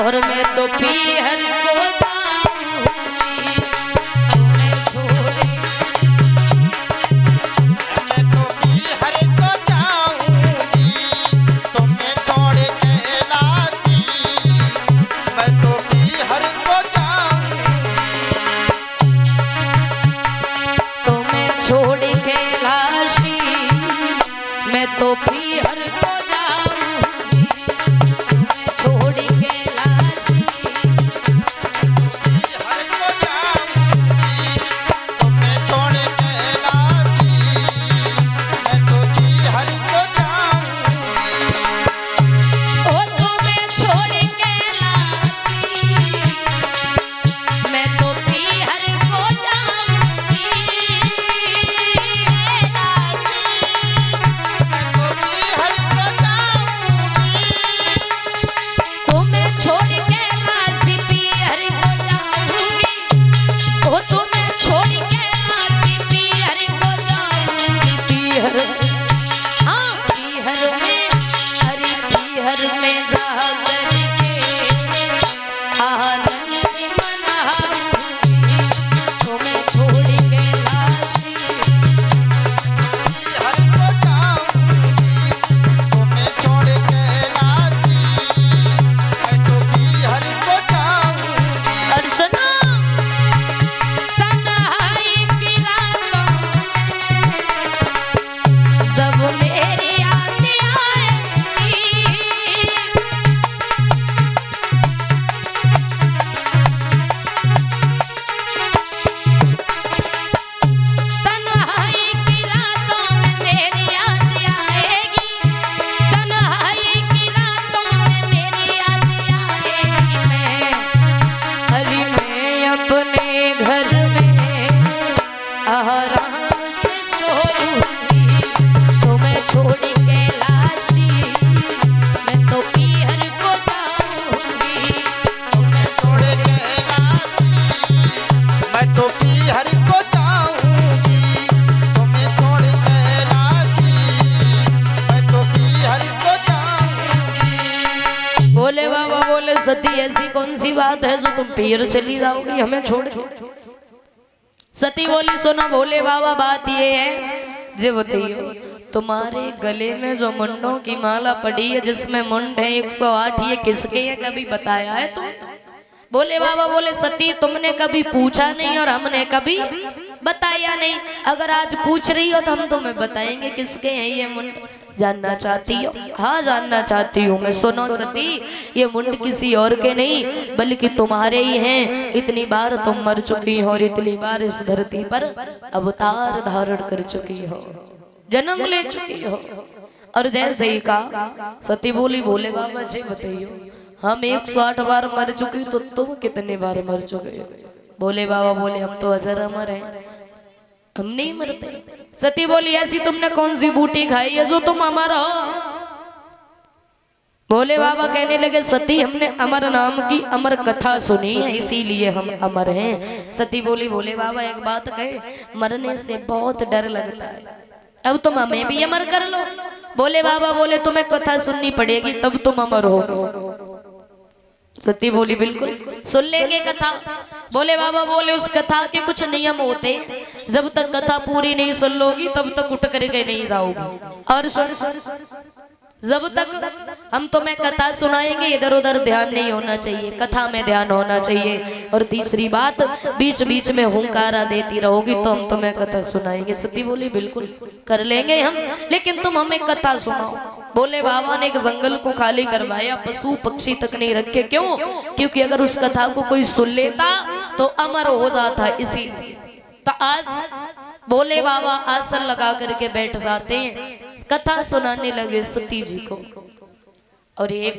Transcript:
और मैं तो पीहर को छोड़ कैलाशी मैं तो पीहर को जाऊंगी, मैं छोड़ कैलाशी पीहर को जाऊंगी, मैं छोड़ कैलाशी मैं तो पीहर को जाऊंगी। ओ तुम्हें छोड़ कैलाशी मैं तो पीहर को बोले बाबा बोले सती ऐसी कौन सी बात है जो तुम पीर चली जाओगी हमें छोड़ के। सती बोली सुनो भोले बाबा बात ये है जे बताइयो तुम्हारे गले में जो मुंडों की माला पड़ी है जिसमें मुंड है 108 ये किसके है कभी बताया है तुम? बोले बाबा बोले सती तुमने कभी पूछा नहीं और हमने कभी बताया नहीं। अगर आज पूछ रही हो तो हम तुम्हें बताएंगे किसके हैं ये मुंड। जानना चाहती हो? हाँ जानना चाहती हूँ मैं। सुनो सती ये मुंड किसी और के नहीं बल्कि तुम्हारे ही हैं। इतनी बार तुम मर चुकी हो और इतनी बार इस धरती पर अवतार धारण कर चुकी हो, जन्म ले चुकी हो। और जैसे ही कहा सती बोली भोले बाबा जी बताइयो हम 108 बार मर चुकी तो तुम कितने बार मर चुके हो? भोले बाबा बोले हम तो अजर अमर हैं, हम नहीं मरते। सती बोली ऐसी तुमने कौन सी बूटी खाई है जो तुम अमर हो? भोले बाबा कहने लगे सती हमने अमर नाम की अमर कथा सुनी है इसीलिए हम अमर हैं। सती बोली भोले बाबा एक बात कहे मरने से बहुत डर लगता है, अब तुम हमें भी अमर कर लो। भोले बाबा बोले तुम्हें कथा सुननी पड़ेगी तब तुम अमर हो। सती बोली बिल्कुल सुन लेंगे कथा। भोले बाबा बोले उस कथा के कुछ नियम होते हैं, जब तक कथा पूरी नहीं सुन लोगी तब तक उठ करके नहीं जाओगी। और सुन जब तक हम तुम्हें कथा सुनाएंगे इधर उधर ध्यान नहीं होना चाहिए, कथा में ध्यान होना चाहिए। और तीसरी बात बीच बीच में हुंकारा देती रहोगी तो हम तुम्हें कथा सुनाएंगे। सती बोली बिल्कुल कर लेंगे हम, लेकिन तुम हमें कथा सुनाओ। भोले बाबा ने एक जंगल को खाली करवाया, पशु पक्षी तक नहीं रखे। क्यों? क्योंकि अगर उस कथा को कोई सुन लेता तो अमर हो जाता, इसीलिए। तो आज भोले बाबा आसन लगा करके बैठ जाते हैं, कथा सुनाने लगे सती जी को। और एक